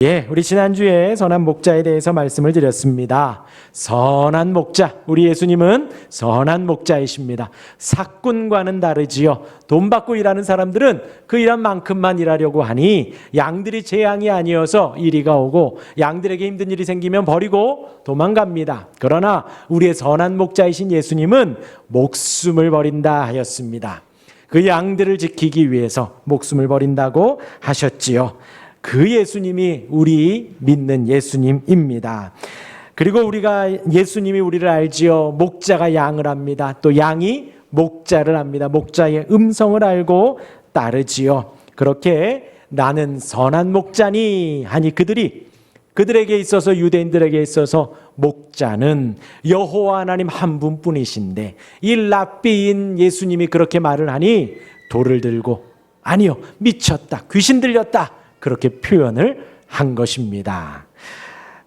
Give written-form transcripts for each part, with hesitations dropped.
우리 지난주에 선한 목자에 대해서 말씀을 드렸습니다. 선한 목자, 우리 예수님은 선한 목자이십니다. 삭군과는 다르지요. 돈 받고 일하는 사람들은 그 일한 만큼만 일하려고 하니 양들이 제 양이 아니어서 이리가 오고 양들에게 힘든 일이 생기면 버리고 도망갑니다. 그러나 우리의 선한 목자이신 예수님은 목숨을 버린다 하였습니다. 그 양들을 지키기 위해서 목숨을 버린다고 하셨지요. 그 예수님이 우리 믿는 예수님입니다. 그리고 우리가 예수님이 우리를 알지요. 목자가 양을 압니다. 또 양이 목자를 압니다. 목자의 음성을 알고 따르지요. 그렇게 나는 선한 목자니 하니 그들에게 있어서, 유대인들에게 있어서 목자는 여호와 하나님 한 분뿐이신데, 이 랍비인 예수님이 그렇게 말을 하니 돌을 들고 아니요, 미쳤다, 귀신 들렸다, 그렇게 표현을 한 것입니다.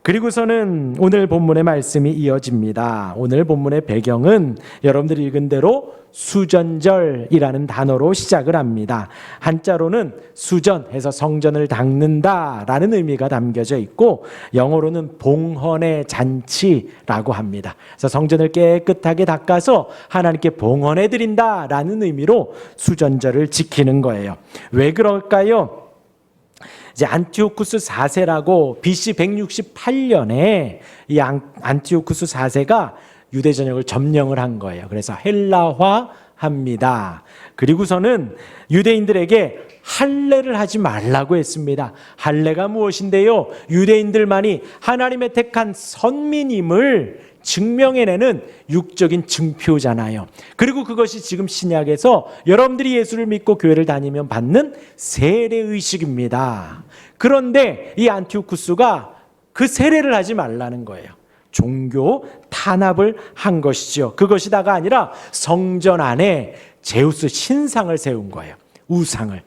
그리고서는 오늘 본문의 말씀이 이어집니다. 오늘 본문의 배경은 여러분들이 읽은 대로 수전절이라는 단어로 시작을 합니다. 한자로는 수전해서 성전을 닦는다라는 의미가 담겨져 있고, 영어로는 봉헌의 잔치라고 합니다. 그래서 성전을 깨끗하게 닦아서 하나님께 봉헌해 드린다라는 의미로 수전절을 지키는 거예요. 왜 그럴까요? 이제 안티오쿠스 4세라고 BC 168년에 이 안티오쿠스 4세가 유대 전역을 점령을 한 거예요. 그래서 헬라화합니다. 그리고서는 유대인들에게 할례를 하지 말라고 했습니다. 할례가 무엇인데요? 유대인들만이 하나님의 택한 선민임을 증명해내는 육적인 증표잖아요. 그리고 그것이 지금 신약에서 여러분들이 예수를 믿고 교회를 다니면 받는 세례의식입니다. 그런데 이 안티오쿠스가 그 세례를 하지 말라는 거예요. 종교 탄압을 한 것이죠. 그것이 다가 아니라 성전 안에 제우스 신상을 세운 거예요. 우상을.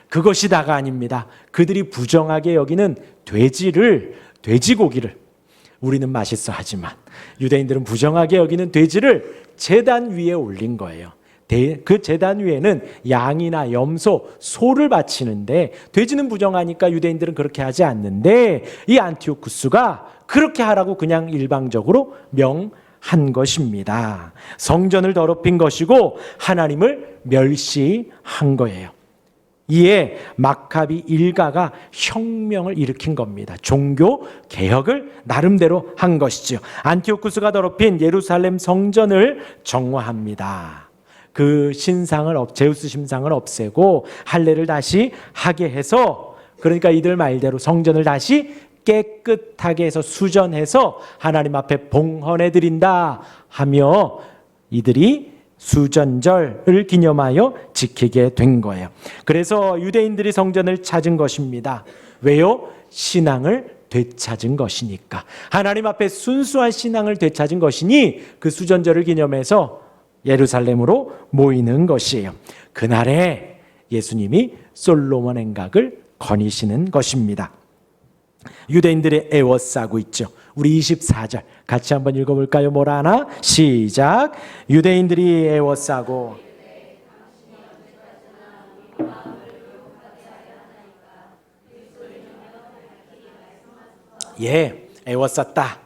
그것이 다가 아닙니다. 그들이 부정하게 여기는 돼지고기를, 우리는 맛있어 하지만 유대인들은 부정하게 여기는 돼지를 제단 위에 올린 거예요. 그 제단 위에는 양이나 염소, 소를 바치는데 돼지는 부정하니까 유대인들은 그렇게 하지 않는데, 이 안티오쿠스가 그렇게 하라고 그냥 일방적으로 명한 것입니다. 성전을 더럽힌 것이고 하나님을 멸시한 거예요. 이에 마카비 일가가 혁명을 일으킨 겁니다. 종교 개혁을 나름대로 한 것이죠. 안티오쿠스가 더럽힌 예루살렘 성전을 정화합니다. 그 제우스 신상을 없애고 할례를 다시 하게 해서, 그러니까 이들 말대로 성전을 다시 깨끗하게 해서 수전해서 하나님 앞에 봉헌해 드린다 하며 이들이 수전절을 기념하여 지키게 된 거예요. 그래서 유대인들이 성전을 찾은 것입니다. 왜요? 신앙을 되찾은 것이니까. 하나님 앞에 순수한 신앙을 되찾은 것이니 그 수전절을 기념해서 예루살렘으로 모이는 것이에요. 그날에 예수님이 솔로몬 행각을 거니시는 것입니다. 유대인들의 애워싸고 있죠. 우리 24절 같이 한번 읽어볼까요? 뭐라 하나? 시작. 유대인들이 애워싸고 애워쌌다.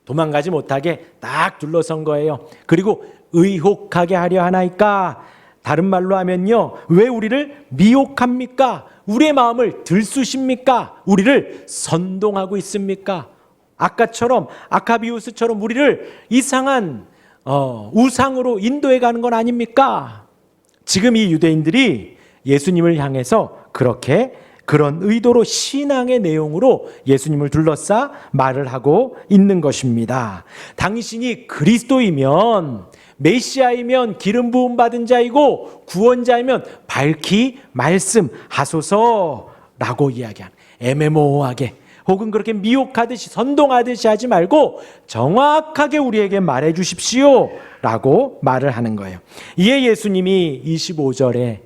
도망가지 못하게 딱 둘러선 거예요. 그리고 의혹하게 하려 하나이까? 다른 말로 하면요, 왜 우리를 미혹합니까? 우리의 마음을 들쑤십니까? 우리를 선동하고 있습니까? 아까처럼, 아카비우스처럼 우리를 이상한 우상으로 인도해 가는 건 아닙니까? 지금 이 유대인들이 예수님을 향해서 그런 의도로, 신앙의 내용으로 예수님을 둘러싸 말을 하고 있는 것입니다. 당신이 그리스도이면, 메시아이면, 기름 부음 받은 자이고 구원자이면 밝히 말씀하소서라고 이야기하는, 애매모호하게 혹은 그렇게 미혹하듯이 선동하듯이 하지 말고 정확하게 우리에게 말해 주십시오 라고 말을 하는 거예요. 이에 예수님이 25절에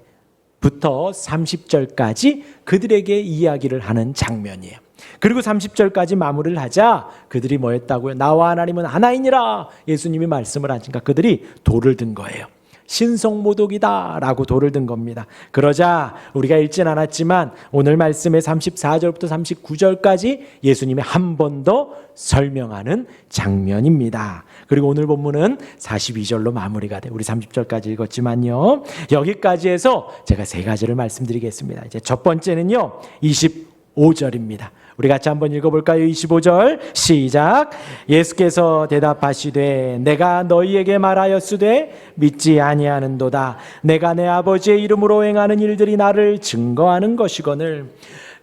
부터 30절까지 그들에게 이야기를 하는 장면이에요. 그리고 30절까지 마무리를 하자 그들이 뭐 했다고요? 나와 하나님은 하나이니라 예수님이 말씀을 하니까 그들이 돌을 든 거예요. 신성모독이다라고 돌을 든 겁니다. 그러자 우리가 읽진 않았지만 오늘 말씀의 34절부터 39절까지 예수님이 한 번 더 설명하는 장면입니다. 그리고 오늘 본문은 42절로 마무리가 돼. 우리 30절까지 읽었지만요. 여기까지 해서 제가 세 가지를 말씀드리겠습니다. 이제 첫 번째는요. 25절입니다. 우리 같이 한번 읽어볼까요? 25절 시작. 예수께서 대답하시되 내가 너희에게 말하였으되 믿지 아니하는도다. 내가 내 아버지의 이름으로 행하는 일들이 나를 증거하는 것이거늘.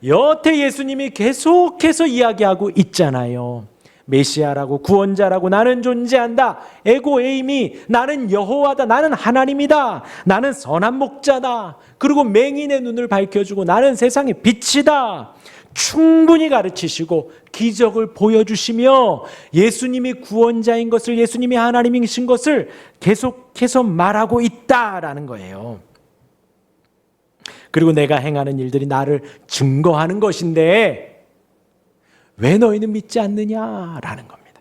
여태 예수님이 계속해서 이야기하고 있잖아요. 메시아라고 구원자라고 나는 존재한다. 에고 에이미 나는 여호와다. 나는 하나님이다. 나는 선한 목자다. 그리고 맹인의 눈을 밝혀주고 나는 세상의 빛이다. 충분히 가르치시고 기적을 보여주시며 예수님이 구원자인 것을, 예수님이 하나님이신 것을 계속해서 말하고 있다라는 거예요. 그리고 내가 행하는 일들이 나를 증거하는 것인데 왜 너희는 믿지 않느냐라는 겁니다.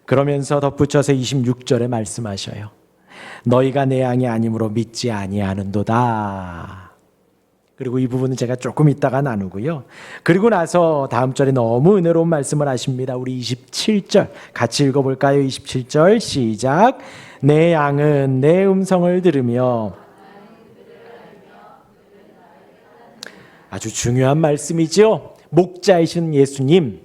그러면서 덧붙여서 26절에 말씀하셔요. 너희가 내 양이 아니므로 믿지 아니하는도다. 그리고 이 부분은 제가 조금 이따가 나누고요. 그리고 나서 다음 절에 너무 은혜로운 말씀을 하십니다. 우리 27절 같이 읽어볼까요? 27절 시작. 내 양은 내 음성을 들으며. 아주 중요한 말씀이죠. 목자이신 예수님,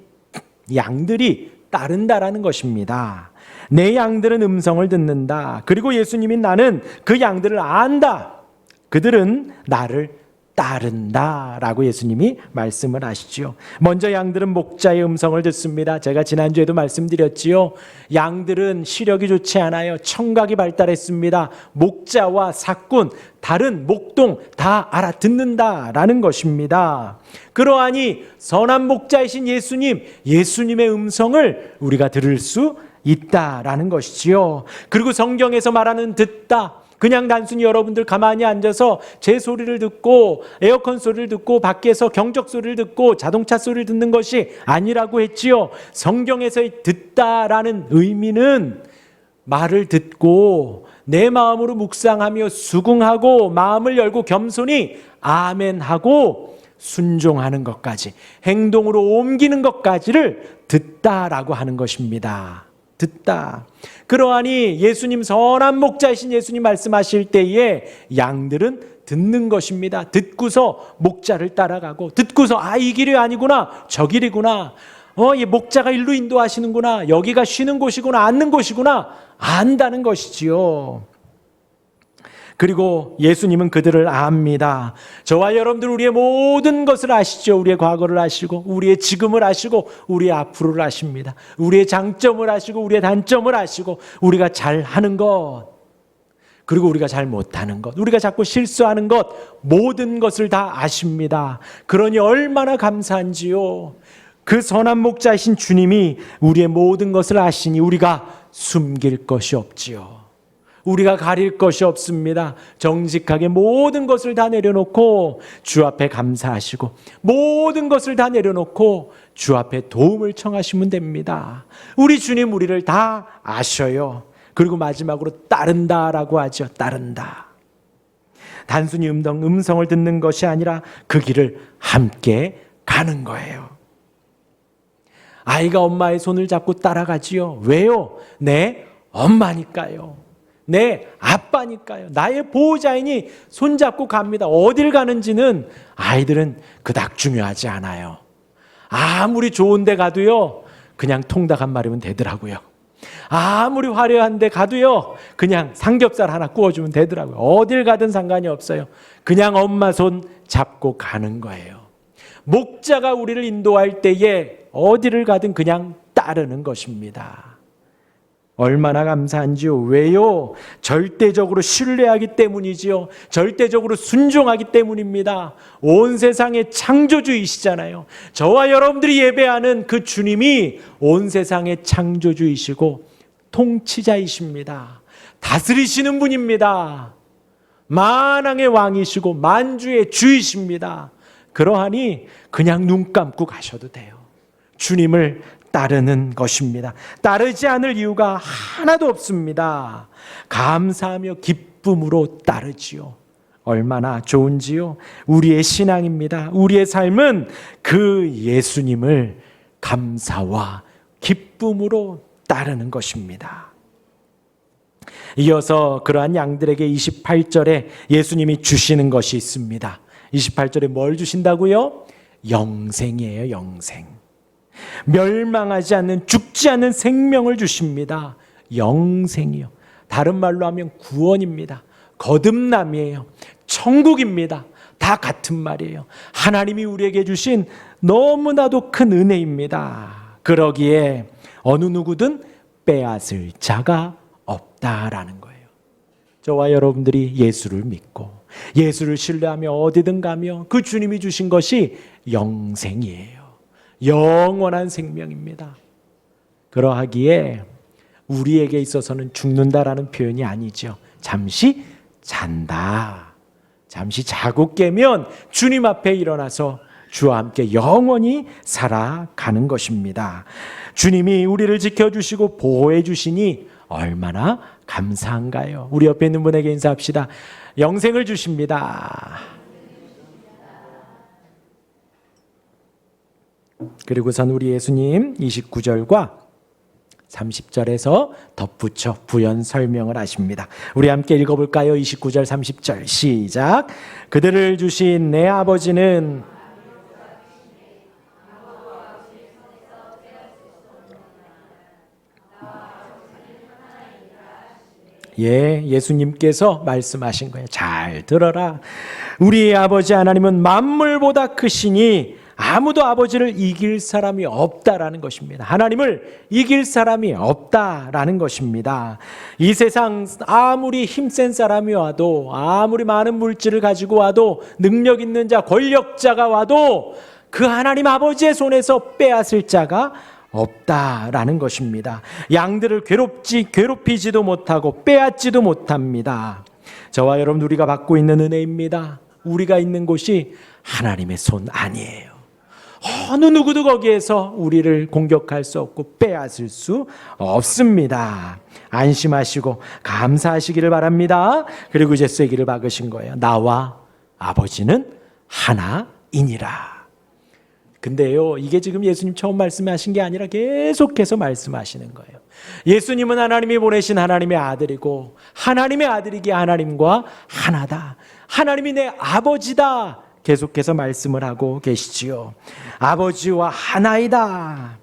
양들이 따른다라는 것입니다. 내 양들은 음성을 듣는다. 그리고 예수님인 나는 그 양들을 안다. 그들은 나를 따른다라고 예수님이 말씀을 하시죠. 먼저 양들은 목자의 음성을 듣습니다. 제가 지난주에도 말씀드렸지요. 양들은 시력이 좋지 않아요. 청각이 발달했습니다. 목자와 사꾼, 다른 목동 다 알아듣는다라는 것입니다. 그러하니 선한 목자이신 예수님, 예수님의 음성을 우리가 들을 수 있다라는 것이지요. 그리고 성경에서 말하는 듣다, 그냥 단순히 여러분들 가만히 앉아서 제 소리를 듣고 에어컨 소리를 듣고 밖에서 경적 소리를 듣고 자동차 소리를 듣는 것이 아니라고 했지요. 성경에서의 듣다라는 의미는 말을 듣고 내 마음으로 묵상하며 수긍하고 마음을 열고 겸손히 아멘하고 순종하는 것까지, 행동으로 옮기는 것까지를 듣다라고 하는 것입니다. 듣다. 그러하니 예수님, 선한 목자이신 예수님 말씀하실 때에 양들은 듣는 것입니다. 듣고서 목자를 따라가고, 듣고서 이 길이 아니구나, 저 길이구나, 이 목자가 일로 인도하시는구나, 여기가 쉬는 곳이구나, 앉는 곳이구나 안다는 것이지요. 그리고 예수님은 그들을 압니다. 저와 여러분들 우리의 모든 것을 아시죠. 우리의 과거를 아시고 우리의 지금을 아시고 우리의 앞으로를 아십니다. 우리의 장점을 아시고 우리의 단점을 아시고 우리가 잘하는 것, 그리고 우리가 잘 못하는 것, 우리가 자꾸 실수하는 것, 모든 것을 다 아십니다. 그러니 얼마나 감사한지요. 그 선한 목자이신 주님이 우리의 모든 것을 아시니 우리가 숨길 것이 없지요. 우리가 가릴 것이 없습니다. 정직하게 모든 것을 다 내려놓고 주 앞에 감사하시고 모든 것을 다 내려놓고 주 앞에 도움을 청하시면 됩니다. 우리 주님 우리를 다 아셔요. 그리고 마지막으로 따른다라고 하죠. 따른다. 단순히 음성을 듣는 것이 아니라 그 길을 함께 가는 거예요. 아이가 엄마의 손을 잡고 따라가지요. 왜요? 내 엄마니까요. 내 아빠니까요. 나의 보호자이니 손잡고 갑니다. 어딜 가는지는 아이들은 그닥 중요하지 않아요. 아무리 좋은 데 가도요, 그냥 통닭 한 마리면 되더라고요. 아무리 화려한 데 가도요, 그냥 삼겹살 하나 구워주면 되더라고요. 어딜 가든 상관이 없어요. 그냥 엄마 손 잡고 가는 거예요. 목자가 우리를 인도할 때에 어디를 가든 그냥 따르는 것입니다. 얼마나 감사한지요. 왜요? 절대적으로 신뢰하기 때문이지요. 절대적으로 순종하기 때문입니다. 온 세상의 창조주이시잖아요. 저와 여러분들이 예배하는 그 주님이 온 세상의 창조주이시고 통치자이십니다. 다스리시는 분입니다. 만왕의 왕이시고 만주의 주이십니다. 그러하니 그냥 눈 감고 가셔도 돼요. 주님을 따르는 것입니다. 따르지 않을 이유가 하나도 없습니다. 감사하며 기쁨으로 따르지요. 얼마나 좋은지요. 우리의 신앙입니다. 우리의 삶은 그 예수님을 감사와 기쁨으로 따르는 것입니다. 이어서 그러한 양들에게 28절에 예수님이 주시는 것이 있습니다. 28절에 뭘 주신다고요? 영생이에요, 영생. 멸망하지 않는, 죽지 않는 생명을 주십니다. 영생이요. 다른 말로 하면 구원입니다. 거듭남이에요. 천국입니다. 다 같은 말이에요. 하나님이 우리에게 주신 너무나도 큰 은혜입니다. 그러기에 어느 누구든 빼앗을 자가 없다라는 거예요. 저와 여러분들이 예수를 믿고 예수를 신뢰하며 어디든 가며 그 주님이 주신 것이 영생이에요. 영원한 생명입니다. 그러하기에 우리에게 있어서는 죽는다라는 표현이 아니죠. 잠시 잔다. 잠시 자고 깨면 주님 앞에 일어나서 주와 함께 영원히 살아가는 것입니다. 주님이 우리를 지켜주시고 보호해 주시니 얼마나 감사한가요? 우리 옆에 있는 분에게 인사합시다. 영생을 주십니다. 그리고선 우리 예수님 29절과 30절에서 덧붙여 부연 설명을 하십니다. 우리 함께 읽어볼까요? 29절 30절 시작. 그들을 주신 내 아버지는 예수님께서 말씀하신 거예요. 잘 들어라. 우리 아버지 하나님은 만물보다 크시니 아무도 아버지를 이길 사람이 없다라는 것입니다. 하나님을 이길 사람이 없다라는 것입니다. 이 세상 아무리 힘센 사람이 와도, 아무리 많은 물질을 가지고 와도, 능력 있는 자, 권력자가 와도 그 하나님 아버지의 손에서 빼앗을 자가 없다라는 것입니다. 양들을 괴롭히지도 못하고 빼앗지도 못합니다. 저와 여러분, 우리가 받고 있는 은혜입니다. 우리가 있는 곳이 하나님의 손 아니에요. 어느 누구도 거기에서 우리를 공격할 수 없고 빼앗을 수 없습니다. 안심하시고 감사하시기를 바랍니다. 그리고 이제 쐐기를 박으신 거예요. 나와 아버지는 하나이니라. 근데요, 이게 지금 예수님 처음 말씀하신 게 아니라 계속해서 말씀하시는 거예요. 예수님은 하나님이 보내신 하나님의 아들이고, 하나님의 아들이기에 하나님과 하나다. 하나님이 내 아버지다. 계속해서 말씀을 하고 계시지요. 아버지와 하나이다.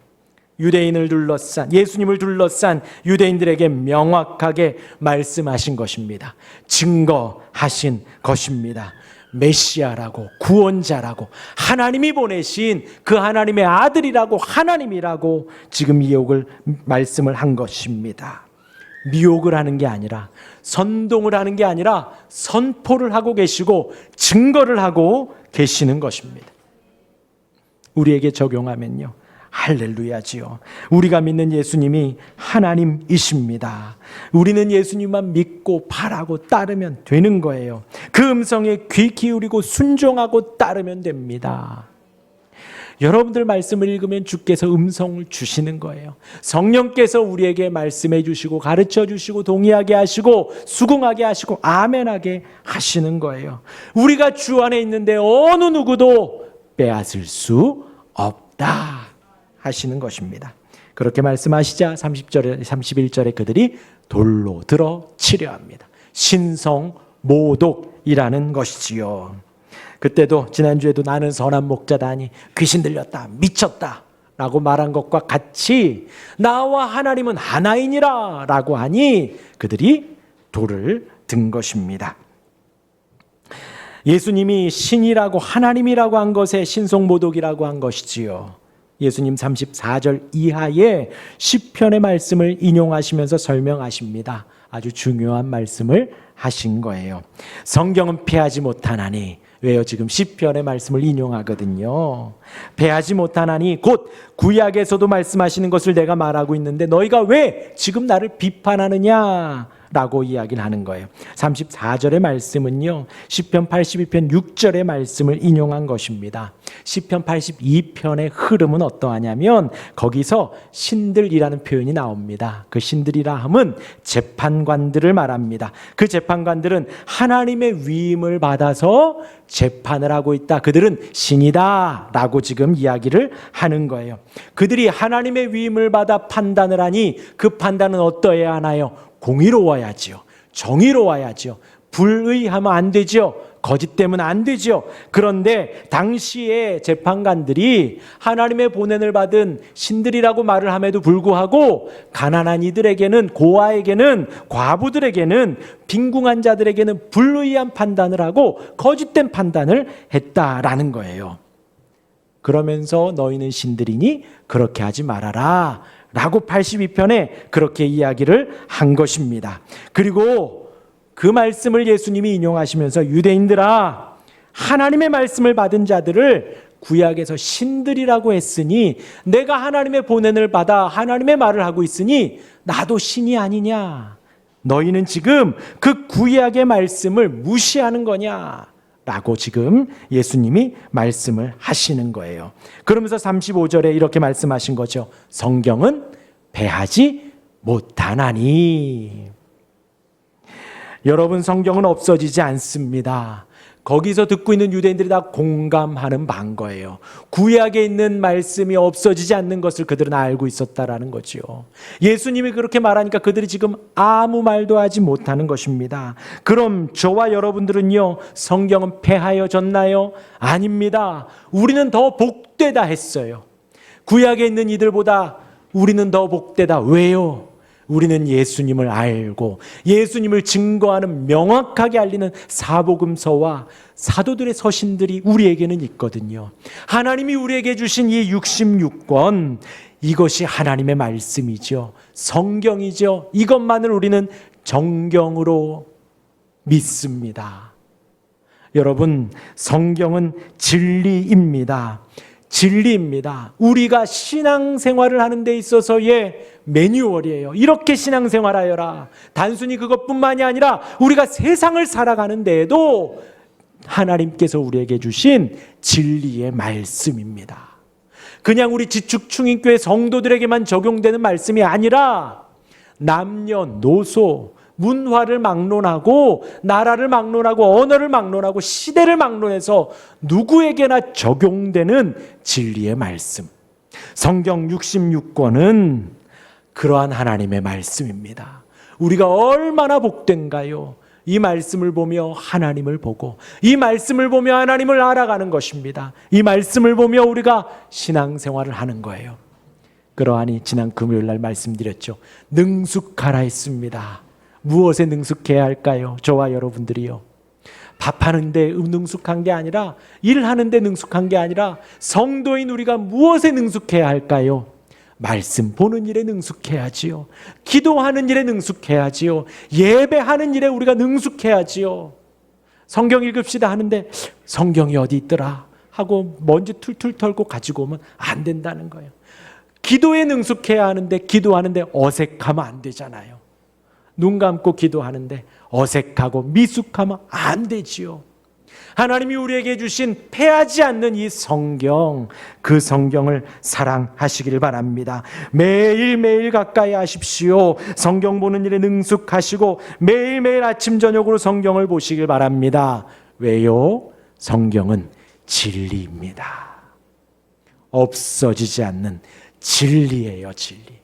유대인을 둘러싼, 예수님을 둘러싼 유대인들에게 명확하게 말씀하신 것입니다. 증거하신 것입니다. 메시아라고, 구원자라고, 하나님이 보내신 그 하나님의 아들이라고, 하나님이라고 지금 말씀을 한 것입니다. 미혹을 하는 게 아니라, 선동을 하는 게 아니라 선포를 하고 계시고 증거를 하고 계시는 것입니다. 우리에게 적용하면요, 할렐루야지요. 우리가 믿는 예수님이 하나님이십니다. 우리는 예수님만 믿고 바라고 따르면 되는 거예요. 그 음성에 귀 기울이고 순종하고 따르면 됩니다. 여러분들 말씀을 읽으면 주께서 음성을 주시는 거예요. 성령께서 우리에게 말씀해 주시고 가르쳐 주시고 동의하게 하시고 수긍하게 하시고 아멘하게 하시는 거예요. 우리가 주 안에 있는데 어느 누구도 빼앗을 수 없다 하시는 것입니다. 그렇게 말씀하시자 30절에 31절에 그들이 돌로 들어 치려 합니다. 신성모독이라는 것이지요. 그때도 지난주에도 나는 선한 목자다니 귀신 들렸다, 미쳤다 라고 말한 것과 같이 나와 하나님은 하나이니라 라고 하니 그들이 돌을 든 것입니다. 예수님이 신이라고 하나님이라고 한 것에 신성모독이라고 한 것이지요. 예수님 34절 이하의 시편의 말씀을 인용하시면서 설명하십니다. 아주 중요한 말씀을 하신 거예요. 성경은 피하지 못하나니, 왜요? 지금 시편의 말씀을 인용하거든요. 패하지 못하나니 곧 구약에서도 말씀하시는 것을 내가 말하고 있는데 너희가 왜 지금 나를 비판하느냐 라고 이야기를 하는 거예요. 34절의 말씀은요, 시편 82편 6절의 말씀을 인용한 것입니다. 시편 82편의 흐름은 어떠하냐면 거기서 신들이라는 표현이 나옵니다. 그 신들이라 함은 재판관들을 말합니다. 그 재판관들은 하나님의 위임을 받아서 재판을 하고 있다. 그들은 신이다 라고 지금 이야기를 하는 거예요. 그들이 하나님의 위임을 받아 판단을 하니 그 판단은 어떠해야 하나요? 공의로워야지요. 정의로워야지요. 불의하면 안 되죠. 거짓되면 안 되죠. 그런데 당시에 재판관들이 하나님의 보냄을 받은 신들이라고 말을 함에도 불구하고 가난한 이들에게는, 고아에게는, 과부들에게는, 빈궁한 자들에게는 불의한 판단을 하고 거짓된 판단을 했다라는 거예요. 그러면서 너희는 신들이니 그렇게 하지 말아라 라고 82편에 그렇게 이야기를 한 것입니다. 그리고 그 말씀을 예수님이 인용하시면서 유대인들아, 하나님의 말씀을 받은 자들을 구약에서 신들이라고 했으니 내가 하나님의 보냄을 받아 하나님의 말을 하고 있으니 나도 신이 아니냐? 너희는 지금 그 구약의 말씀을 무시하는 거냐? 라고 지금 예수님이 말씀을 하시는 거예요. 그러면서 35절에 이렇게 말씀하신 거죠. 성경은 배하지 못하나니. 여러분, 성경은 없어지지 않습니다. 거기서 듣고 있는 유대인들이 다 공감하는 바인 거예요. 구약에 있는 말씀이 없어지지 않는 것을 그들은 알고 있었다라는 거지요. 예수님이 그렇게 말하니까 그들이 지금 아무 말도 하지 못하는 것입니다. 그럼 저와 여러분들은요, 성경은 폐하여졌나요? 아닙니다. 우리는 더 복되다 했어요. 구약에 있는 이들보다 우리는 더 복되다. 왜요? 우리는 예수님을 알고 예수님을 증거하는, 명확하게 알리는 사복음서와 사도들의 서신들이 우리에게는 있거든요. 하나님이 우리에게 주신 이 66권, 이것이 하나님의 말씀이죠. 성경이죠. 이것만을 우리는 정경으로 믿습니다. 여러분, 성경은 진리입니다. 진리입니다. 우리가 신앙생활을 하는 데 있어서의 매뉴얼이에요. 이렇게 신앙생활하여라. 단순히 그것뿐만이 아니라 우리가 세상을 살아가는 데에도 하나님께서 우리에게 주신 진리의 말씀입니다. 그냥 우리 지축충인교회 성도들에게만 적용되는 말씀이 아니라 남녀노소, 문화를 막론하고 나라를 막론하고 언어를 막론하고 시대를 막론해서 누구에게나 적용되는 진리의 말씀. 성경 66권은 그러한 하나님의 말씀입니다. 우리가 얼마나 복된가요? 이 말씀을 보며 하나님을 보고, 이 말씀을 보며 하나님을 알아가는 것입니다. 이 말씀을 보며 우리가 신앙생활을 하는 거예요. 그러하니 지난 금요일 날 말씀드렸죠. 능숙하라 했습니다. 무엇에 능숙해야 할까요? 저와 여러분들이요. 밥하는데 능숙한 게 아니라, 일하는데 능숙한 게 아니라 성도인 우리가 무엇에 능숙해야 할까요? 말씀 보는 일에 능숙해야지요. 기도하는 일에 능숙해야지요. 예배하는 일에 우리가 능숙해야지요. 성경 읽읍시다 하는데 성경이 어디 있더라 하고 먼지 툴툴 털고 가지고 오면 안 된다는 거예요. 기도에 능숙해야 하는데 기도하는데 어색하면 안 되잖아요. 눈 감고 기도하는데 어색하고 미숙하면 안 되지요. 하나님이 우리에게 주신 패하지 않는 이 성경, 그 성경을 사랑하시길 바랍니다. 매일매일 가까이 하십시오. 성경 보는 일에 능숙하시고 매일매일 아침 저녁으로 성경을 보시길 바랍니다. 왜요? 성경은 진리입니다. 없어지지 않는 진리예요, 진리.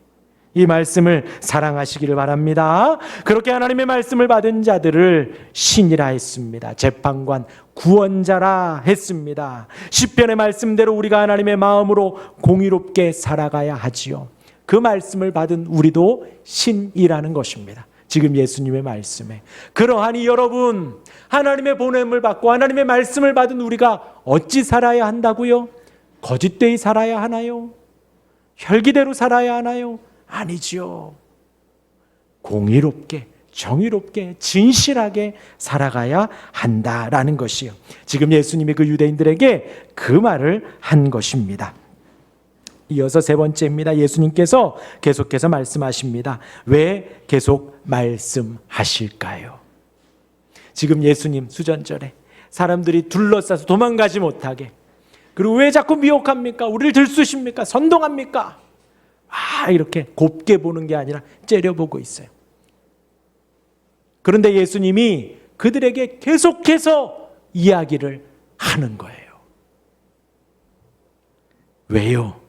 이 말씀을 사랑하시기를 바랍니다. 그렇게 하나님의 말씀을 받은 자들을 신이라 했습니다. 재판관, 구원자라 했습니다. 시편의 말씀대로 우리가 하나님의 마음으로 공의롭게 살아가야 하지요. 그 말씀을 받은 우리도 신이라는 것입니다. 지금 예수님의 말씀에. 그러하니 여러분, 하나님의 보냄을 받고 하나님의 말씀을 받은 우리가 어찌 살아야 한다고요? 거짓되이 살아야 하나요? 혈기대로 살아야 하나요? 아니지요. 공의롭게, 정의롭게, 진실하게 살아가야 한다라는 것이요. 지금 예수님이 그 유대인들에게 그 말을 한 것입니다. 이어서 세 번째입니다. 예수님께서 계속해서 말씀하십니다. 왜 계속 말씀하실까요? 지금 예수님 수전절에 사람들이 둘러싸서 도망가지 못하게, 그리고 왜 자꾸 미혹합니까? 우리를 들쑤십니까? 선동합니까? 이렇게 곱게 보는 게 아니라 째려보고 있어요. 그런데 예수님이 그들에게 계속해서 이야기를 하는 거예요. 왜요?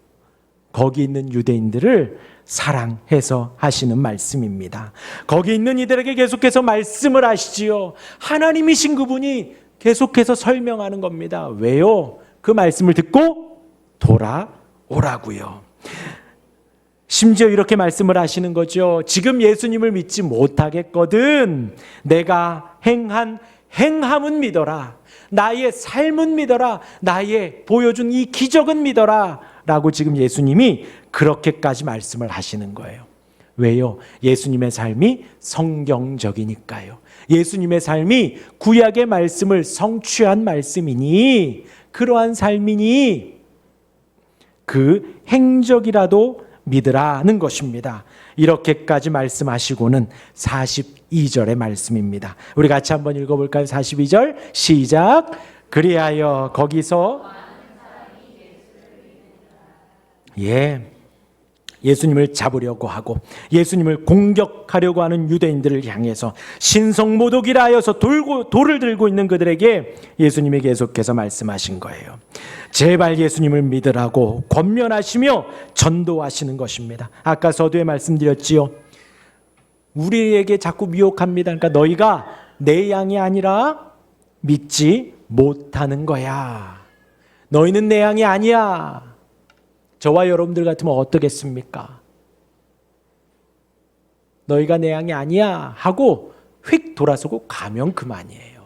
거기 있는 유대인들을 사랑해서 하시는 말씀입니다. 거기 있는 이들에게 계속해서 말씀을 하시지요. 하나님이신 그분이 계속해서 설명하는 겁니다. 왜요? 그 말씀을 듣고 돌아오라고요. 심지어 이렇게 말씀을 하시는 거죠. 지금 예수님을 믿지 못하겠거든. 내가 행한 행함은 믿어라. 나의 삶은 믿어라. 나의 보여준 이 기적은 믿어라. 라고 지금 예수님이 그렇게까지 말씀을 하시는 거예요. 왜요? 예수님의 삶이 성경적이니까요. 예수님의 삶이 구약의 말씀을 성취한 말씀이니, 그러한 삶이니 그 행적이라도 믿으라는 것입니다. 이렇게까지 말씀하시고는 42절의 말씀입니다. 우리 같이 한번 읽어볼까요? 42절 시작. 그리하여 거기서 예수님을 잡으려고 하고 예수님을 공격하려고 하는 유대인들을 향해서 신성모독이라 하여서 돌을 들고 있는 그들에게 예수님이 계속해서 말씀하신 거예요. 제발 예수님을 믿으라고 권면하시며 전도하시는 것입니다. 아까 서두에 말씀드렸지요. 우리에게 자꾸 미혹합니다. 그러니까 너희가 내 양이 아니라 믿지 못하는 거야. 너희는 내 양이 아니야. 저와 여러분들 같으면 어떻겠습니까? 너희가 내 양이 아니야 하고 휙 돌아서고 가면 그만이에요.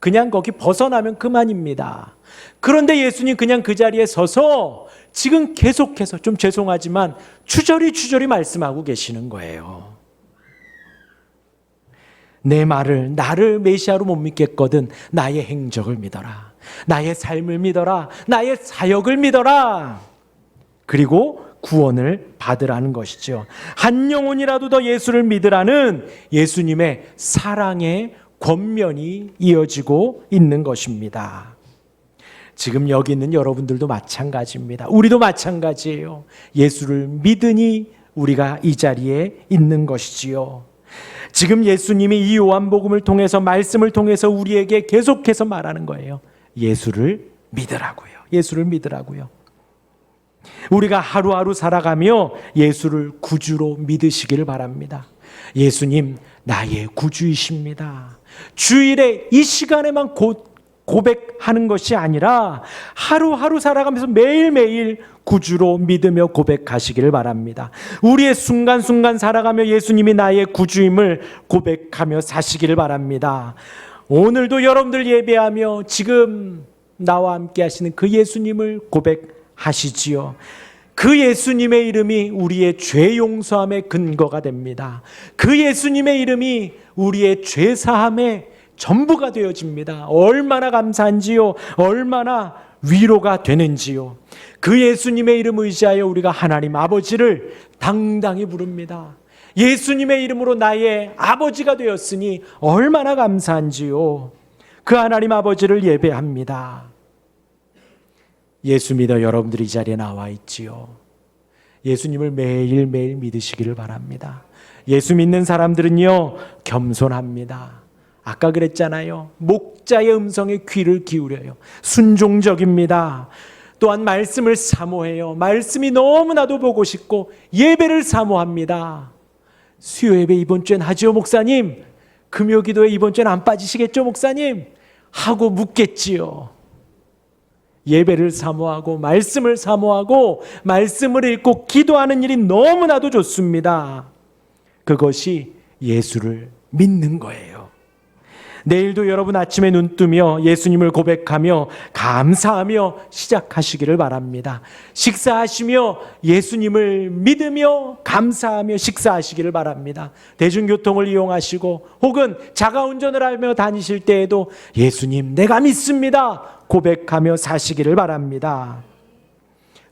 그냥 거기 벗어나면 그만입니다. 그런데 예수님 그냥 그 자리에 서서 지금 계속해서, 좀 죄송하지만 추저리 말씀하고 계시는 거예요. 내 말을, 나를 메시아로 못 믿겠거든 나의 행적을 믿어라. 나의 삶을 믿어라. 나의 사역을 믿어라. 그리고 구원을 받으라는 것이죠. 한 영혼이라도 더 예수를 믿으라는 예수님의 사랑의 권면이 이어지고 있는 것입니다. 지금 여기 있는 여러분들도 마찬가지입니다. 우리도 마찬가지예요. 예수를 믿으니 우리가 이 자리에 있는 것이지요. 지금 예수님이 이 요한복음을 통해서, 말씀을 통해서 우리에게 계속해서 말하는 거예요. 예수를 믿으라고요. 예수를 믿으라고요. 우리가 하루하루 살아가며 예수를 구주로 믿으시기를 바랍니다. 예수님 나의 구주이십니다. 주일에 이 시간에만 고백하는 것이 아니라 하루하루 살아가면서 매일매일 구주로 믿으며 고백하시기를 바랍니다. 우리의 순간순간 살아가며 예수님이 나의 구주임을 고백하며 사시기를 바랍니다. 오늘도 여러분들 예배하며 지금 나와 함께 하시는 그 예수님을 고백하시지요. 그 예수님의 이름이 우리의 죄 용서함의 근거가 됩니다. 그 예수님의 이름이 우리의 죄 사함의 전부가 되어집니다. 얼마나 감사한지요. 얼마나 위로가 되는지요. 그 예수님의 이름 의지하여 우리가 하나님 아버지를 당당히 부릅니다. 예수님의 이름으로 나의 아버지가 되었으니 얼마나 감사한지요. 그 하나님 아버지를 예배합니다. 예수 믿어 여러분들이 이 자리에 나와 있지요. 예수님을 매일매일 믿으시기를 바랍니다. 예수 믿는 사람들은요, 겸손합니다. 아까 그랬잖아요. 목자의 음성에 귀를 기울여요. 순종적입니다. 또한 말씀을 사모해요. 말씀이 너무나도 보고 싶고 예배를 사모합니다. 수요 예배 이번 주엔 하지요 목사님? 금요 기도에 이번 주엔 안 빠지시겠죠 목사님? 하고 묻겠지요. 예배를 사모하고 말씀을 사모하고 말씀을 읽고 기도하는 일이 너무나도 좋습니다. 그것이 예수를 믿는 거예요. 내일도 여러분 아침에 눈 뜨며 예수님을 고백하며 감사하며 시작하시기를 바랍니다. 식사하시며 예수님을 믿으며 감사하며 식사하시기를 바랍니다. 대중교통을 이용하시고 혹은 자가운전을 하며 다니실 때에도 예수님 내가 믿습니다 고백하며 사시기를 바랍니다.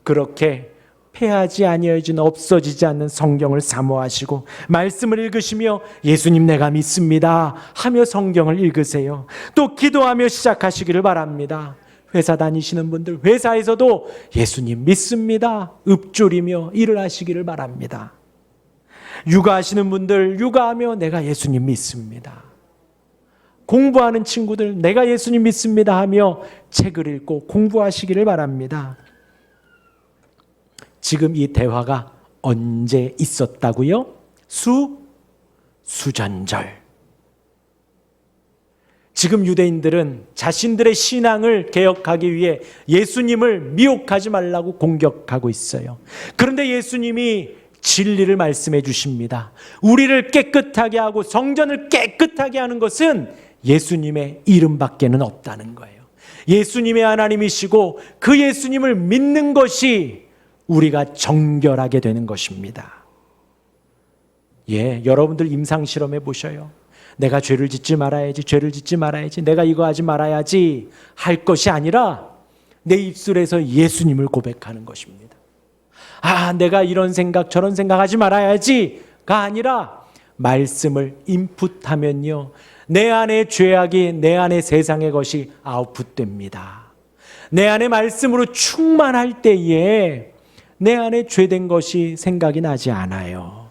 그렇게 폐하지 아니하여진 없어지지 않는 성경을 사모하시고 말씀을 읽으시며 예수님 내가 믿습니다 하며 성경을 읽으세요. 또 기도하며 시작하시기를 바랍니다. 회사 다니시는 분들 회사에서도 예수님 믿습니다 읊조리며 일을 하시기를 바랍니다. 육아하시는 분들 육아하며 내가 예수님 믿습니다. 공부하는 친구들 내가 예수님 믿습니다 하며 책을 읽고 공부하시기를 바랍니다. 지금 이 대화가 언제 있었다고요? 수전절. 지금 유대인들은 자신들의 신앙을 개혁하기 위해 예수님을 미혹하지 말라고 공격하고 있어요. 그런데 예수님이 진리를 말씀해 주십니다. 우리를 깨끗하게 하고 성전을 깨끗하게 하는 것은 예수님의 이름밖에는 없다는 거예요. 예수님의 하나님이시고 그 예수님을 믿는 것이 우리가 정결하게 되는 것입니다. 여러분들 임상 실험해 보셔요. 내가 죄를 짓지 말아야지, 죄를 짓지 말아야지, 내가 이거 하지 말아야지 할 것이 아니라 내 입술에서 예수님을 고백하는 것입니다. 내가 이런 생각 저런 생각하지 말아야지가 아니라 말씀을 인풋하면요, 내 안의 죄악이 내 안의 세상의 것이 아웃풋됩니다. 내 안의 말씀으로 충만할 때에 내 안에 죄된 것이 생각이 나지 않아요.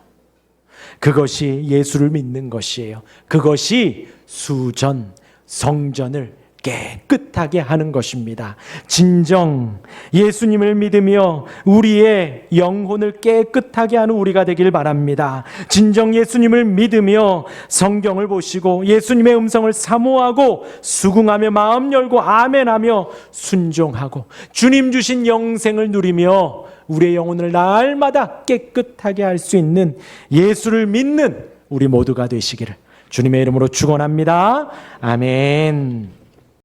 그것이 예수를 믿는 것이에요. 그것이 수전, 성전을 깨끗하게 하는 것입니다. 진정 예수님을 믿으며 우리의 영혼을 깨끗하게 하는 우리가 되길 바랍니다. 진정 예수님을 믿으며 성경을 보시고 예수님의 음성을 사모하고 수긍하며 마음 열고 아멘하며 순종하고 주님 주신 영생을 누리며 우리의 영혼을 날마다 깨끗하게 할 수 있는 예수를 믿는 우리 모두가 되시기를 주님의 이름으로 축원합니다. 아멘.